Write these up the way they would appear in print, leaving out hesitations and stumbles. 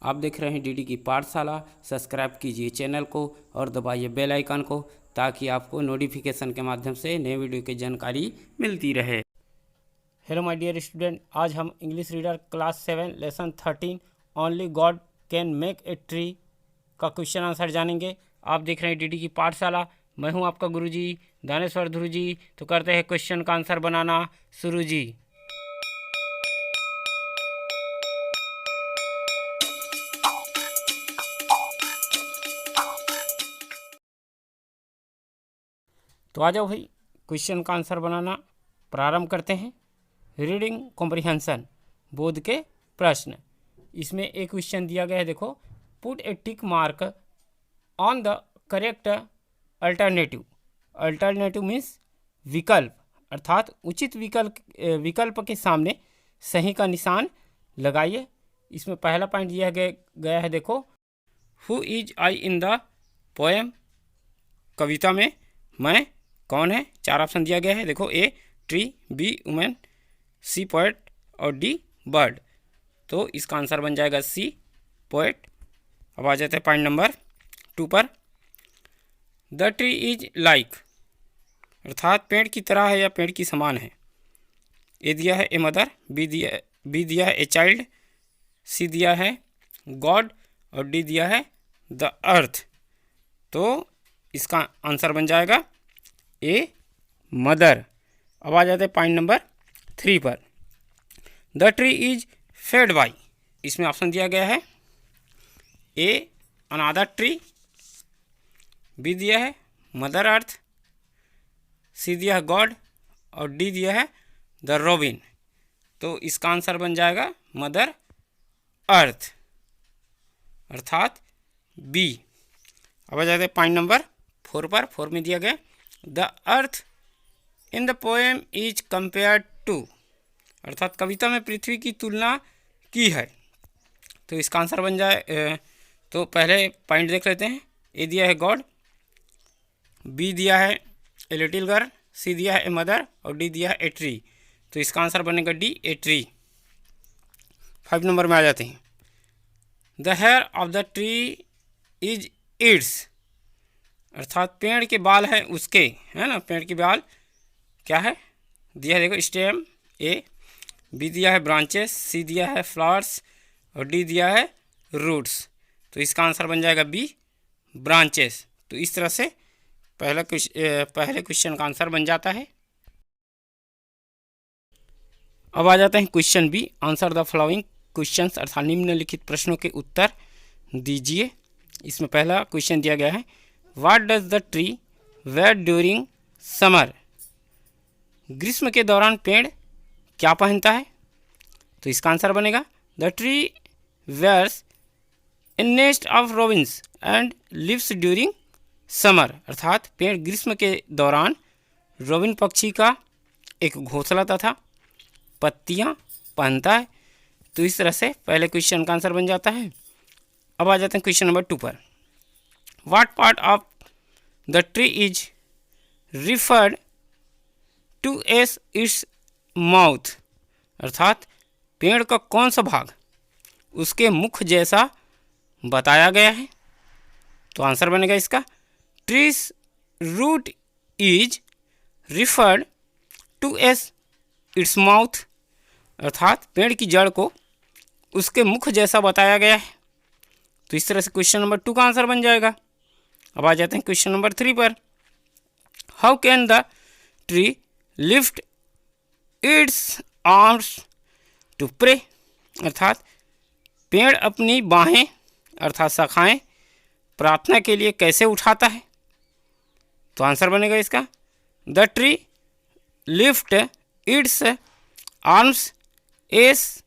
आप देख रहे हैं डीडी की पाठशाला। सब्सक्राइब कीजिए चैनल को और दबाइए बेल आइकन को ताकि आपको नोटिफिकेशन के माध्यम से नए वीडियो की जानकारी मिलती रहे। हेलो माय डियर स्टूडेंट, आज हम English reader class 7 lesson 13 only God can make a tree का क्वेश्चन आंसर जानेंगे। आप देख रहे हैं डीडी की पाठशाला। मैं हूं आपका गुरुजी दानेश्वर ध्रुव जी। तो करते हैं क्वेश्चन का आंसर बनाना शुरू जी। तो आ जाओ भाई, क्वेश्चन का आंसर बनाना प्रारंभ करते हैं। रीडिंग कॉम्प्रिहेंशन, बोध के प्रश्न। इसमें एक क्वेश्चन दिया गया है, देखो, put A tick mark on the correct alternative. Alternative means विकल्प, अर्थात उचित विकल्प के सामने सही का निशान लगाइए। इसमें पहला पॉइंट दिया गया है, देखो, who is I in the poem. कविता में मैं कौन है। चार ऑप्शन दिया गया है, देखो, A tree, B women, C poet और डी बर्ड। तो इसका आंसर बन जाएगा सी पोएट। अब आ जाते हैं पॉइंट नंबर 2 पर। द ट्री इज लाइक, अर्थात पेड़ की तरह है या पेड़ की समान है। ए दिया है ए मदर, बी दिया है ए चाइल्ड, सी दिया है गॉड और डी दिया है द अर्थ। तो इसका आंसर बन जाएगा ए मदर। अब आ जाते हैं पॉइंट नंबर 3 पर। The tree is fed by. इसमें ऑप्शन दिया गया है, ए अनादर ट्री, बी दिया है मदर अर्थ, सी दिया है गॉड और डी दिया है द रॉबिन। तो इसका आंसर बन जाएगा मदर अर्थ, अर्थात बी। अब आ जाते हैं पॉइंट नंबर 4 पर। 4 में दिया गया, the earth in the poem is compared to, अर्थात कविता में पृथ्वी की तुलना की है। तो इसका आंसर बन जाए, तो पहले पॉइंट देख लेते हैं। ए दिया है गॉड, बी दिया है ए लिटिल गर्ल, सी दिया है ए मदर और डी दिया है ए ट्री। तो इसका आंसर बनेगा डी ए ट्री। 5 नंबर में आ जाते हैं। The hair of the tree is its, अर्थात पेड़ के बाल है उसके, है ना, पेड़ के बाल क्या है दिया है, देखो, स्टेम, ए, बी दिया है ब्रांचेस, सी दिया है फ्लावर्स और डी दिया है रूट्स। तो इसका आंसर बन जाएगा बी ब्रांचेस। तो इस तरह से पहले क्वेश्चन का आंसर बन जाता है। अब आ जाते हैं question B. Answer the following questions, अर्थात निम्नलिखित प्रश्नों के उत्तर दीजिए। इसमें पहला क्वेश्चन दिया गया है, what does the tree wear during summer. ग्रीष्म के दौरान पेड़ क्या पहनता है। तो इसका आंसर बनेगा, the tree wears a nest of robins and leaves during summer, अर्थात पेड़ ग्रीष्म के दौरान रोबिन पक्षी का एक घोंसला तथा पत्तियां पहनता है। तो इस तरह से पहले क्वेश्चन का आंसर बन जाता है। अब आ जाते हैं क्वेश्चन नंबर 2 पर। What part of the tree is referred to as its mouth, अर्थात पेड़ का कौन सा भाग उसके मुख जैसा बताया गया है। तो आंसर बनेगा इसका, tree's root is referred to as its mouth, अर्थात पेड़ की जड़ को उसके मुख जैसा बताया गया है। तो इस तरह से क्वेश्चन नंबर 2 का आंसर बन जाएगा। अब आ जाते हैं क्वेश्चन नंबर 3 पर। How can the tree lift its arms to pray, अर्थात पेड़ अपनी बाहें अर्थात शाखाएं प्रार्थना के लिए कैसे उठाता है। तो आंसर बनेगा इसका, the tree lift its arms S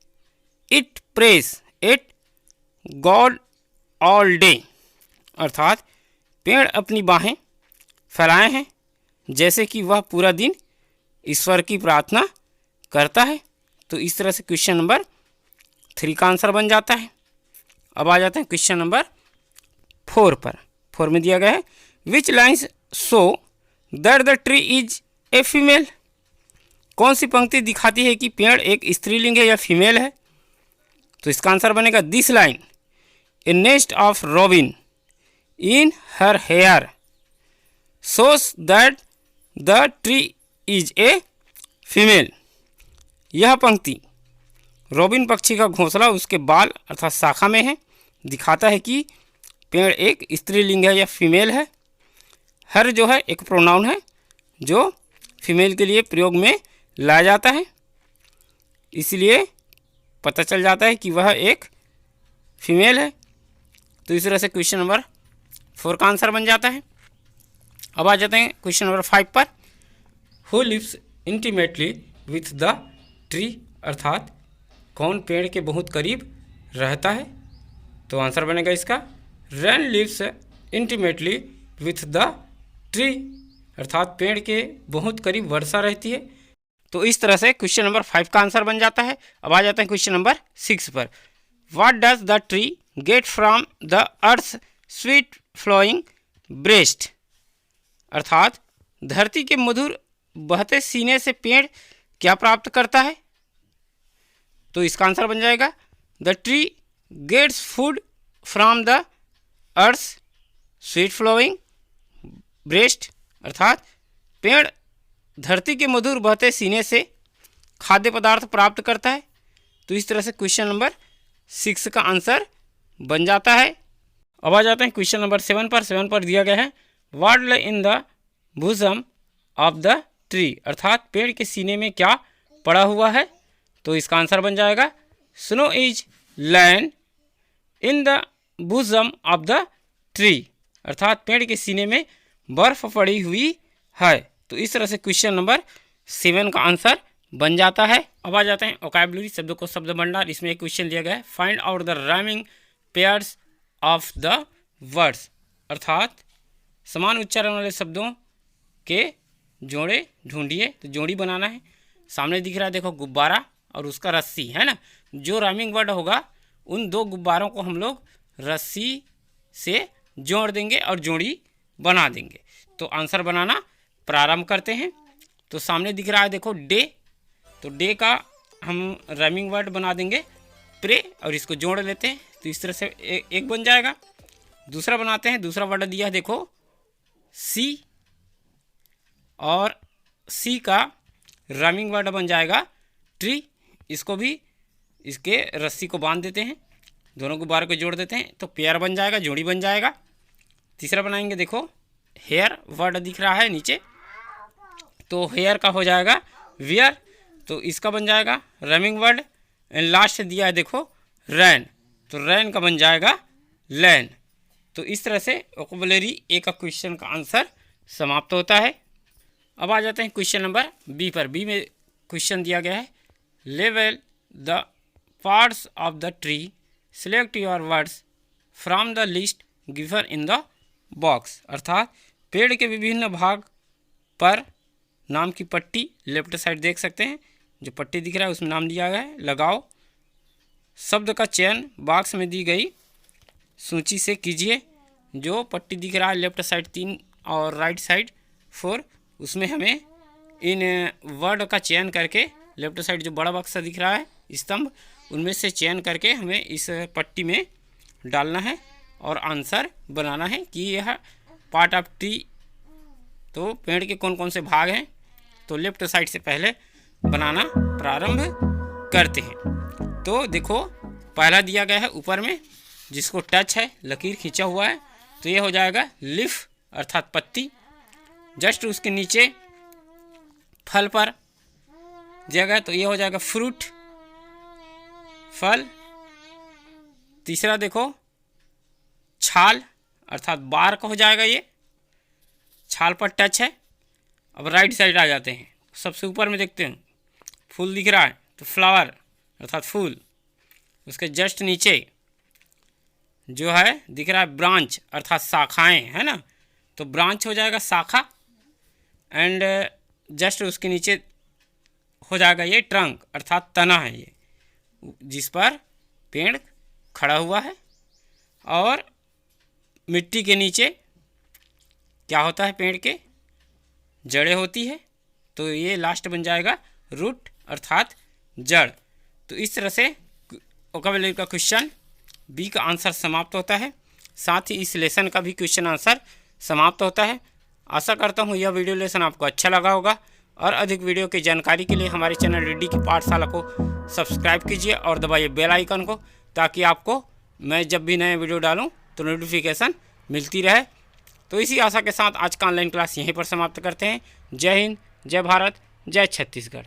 it press it God all day, अर्थात पेड़ अपनी बाहें फैलाए हैं जैसे कि वह पूरा दिन ईश्वर की प्रार्थना करता है। तो इस तरह से क्वेश्चन नंबर 3 का आंसर बन जाता है। अब आ जाते हैं क्वेश्चन नंबर 4 पर। 4 में दिया गया है, which lines show that the tree is a female. कौन सी पंक्ति दिखाती है कि पेड़ एक स्त्रीलिंग है या फीमेल है। तो इसका आंसर बनेगा, this line a nest of robin in her hair shows that the tree is a female। यह पंक्ति रॉबिन पक्षी का घोंसला उसके बाल अर्थात शाखा में है, दिखाता है कि पेड़ एक स्त्रीलिंग है या फीमेल है। हर जो है एक प्रोनाउन है जो फीमेल के लिए प्रयोग में लाया जाता है, इसलिए पता चल जाता है कि वह एक फीमेल है। तो इस तरह से क्वेश्चन नंबर 4 का आंसर बन जाता है। अब आ जाते हैं क्वेश्चन नंबर 5 पर। Who lives intimately with the tree, अर्थात कौन पेड़ के बहुत करीब रहता है। तो आंसर बनेगा इसका rain lives intimately with the tree, अर्थात पेड़ के बहुत करीब वर्षा रहती है। तो इस तरह से क्वेश्चन नंबर 5 का आंसर बन जाता है। अब आ जाते हैं क्वेश्चन नंबर 6 पर। What does the tree get from the earth sweet flowing breast, अर्थात धरती के मधुर बहते सीने से पेड़ क्या प्राप्त करता है। तो इसका आंसर बन जाएगा the tree gets food from the earth sweet flowing breast, अर्थात पेड़ धरती के मधुर बहते सीने से खाद्य पदार्थ प्राप्त करता है। तो इस तरह से क्वेश्चन नंबर 6 का आंसर बन जाता है। अब आ जाते हैं क्वेश्चन नंबर 7 पर। 7 पर दिया गया है व्हाट ले in the bosom of the tree, अर्थात पेड़ के सीने में क्या पड़ा हुआ है। तो इसका आंसर बन जाएगा snow is land in the bosom of the tree, अर्थात पेड़ के सीने में बर्फ पड़ी हुई है। तो इस तरह से क्वेश्चन नंबर 7 का आंसर बन जाता है। अब आ जाते हैं वोकैबुलरी, शब्दों को शब्द भंडार। इसमें एक क्वेश्चन दिया गया है find out the rhyming pairs of the words, अर्थात समान उच्चारण वाले शब्दों के जोड़े ढूंढिए। तो जोड़ी बनाना है। सामने दिख रहा है देखो गुब्बारा और उसका रस्सी, है ना। जो राइमिंग वर्ड होगा उन 2 गुब्बारों को हम लोग रस्सी से जोड़ देंगे और जोड़ी बना देंगे। तो आंसर बनाना प्रारंभ करते हैं। तो सामने दिख रहा है देखो डे, तो डे का हम राइमिंग वर्ड बना देंगे प्रे और इसको जोड़ लेते हैं। तो इस तरह से एक बन जाएगा। दूसरा बनाते हैं, दूसरा वर्ड दिया है देखो सी, और सी का राइमिंग वर्ड बन जाएगा ट्री। इसको भी इसके रस्सी को बांध देते हैं, दोनों गुब्बारों को जोड़ देते हैं तो पेयर बन जाएगा, जोड़ी बन जाएगा। तीसरा बनाएंगे देखो हेयर वर्ड दिख रहा है नीचे, तो हेयर का हो जाएगा वियर, तो इसका बन जाएगा राइमिंग वर्ड। एंड लास्ट दिया है देखो रैन, तो रैन का बन जाएगा लैन। तो इस तरह से वोकैबुलरी ए का क्वेश्चन का आंसर समाप्त होता है। अब आ जाते हैं क्वेश्चन नंबर बी पर। बी में क्वेश्चन दिया गया है level the parts of the tree, select your words from the list given in the box, अर्थात पेड़ के विभिन्न भाग पर नाम की पट्टी लेफ्ट साइड देख सकते हैं, जो पट्टी दिख रहा है उसमें नाम दिया गया है, लगाओ। शब्द का चयन बॉक्स में दी गई सूची से कीजिए। जो पट्टी दिख रहा है लेफ्ट साइड 3 और राइट साइड 4, उसमें हमें इन वर्ड का चयन करके लेफ्ट साइड जो बड़ा बक्सा दिख रहा है स्तंभ, उनमें से चयन करके हमें इस पट्टी में डालना है और आंसर बनाना है कि यह पार्ट ऑफ ट्री, तो पेड़ के कौन कौन से भाग हैं। तो लेफ्ट साइड से पहले बनाना प्रारंभ करते हैं। तो देखो पहला दिया गया है ऊपर में, जिसको टच है, लकीर खींचा हुआ है, तो ये हो जाएगा लीफ अर्थात पत्ती। जस्ट उसके नीचे फल पर दिया गया, तो ये हो जाएगा फ्रूट, फल। तीसरा देखो छाल अर्थात बार्क हो जाएगा, ये छाल पर टच है। अब राइट साइड आ जाते हैं, सबसे ऊपर में देखते हैं फूल दिख रहा है, तो फ्लावर अर्थात फूल। उसके जस्ट नीचे जो है दिख रहा है ब्रांच अर्थात शाखाएं, है ना, तो ब्रांच हो जाएगा शाखा। एंड जस्ट उसके नीचे हो जाएगा ये ट्रंक अर्थात तना है, ये जिस पर पेड़ खड़ा हुआ है। और मिट्टी के नीचे क्या होता है, पेड़ के जड़ें होती है, तो ये लास्ट बन जाएगा रूट अर्थात जड़। तो इस तरह से वोकैबुलरी का क्वेश्चन बी का आंसर समाप्त होता है। साथ ही इस लेसन का भी क्वेश्चन आंसर समाप्त होता है। आशा करता हूँ यह वीडियो लेसन आपको अच्छा लगा होगा और अधिक वीडियो की जानकारी के लिए हमारे चैनल रीडी की पाठशाला को सब्सक्राइब कीजिए और दबाइए बेल आइकन को, ताकि आपको मैं जब भी नए वीडियो डालूं तो नोटिफिकेशन मिलती रहे। तो इसी आशा के साथ आज का ऑनलाइन क्लास यहीं पर समाप्त करते हैं। जय हिंद, जय भारत, जय छत्तीसगढ़।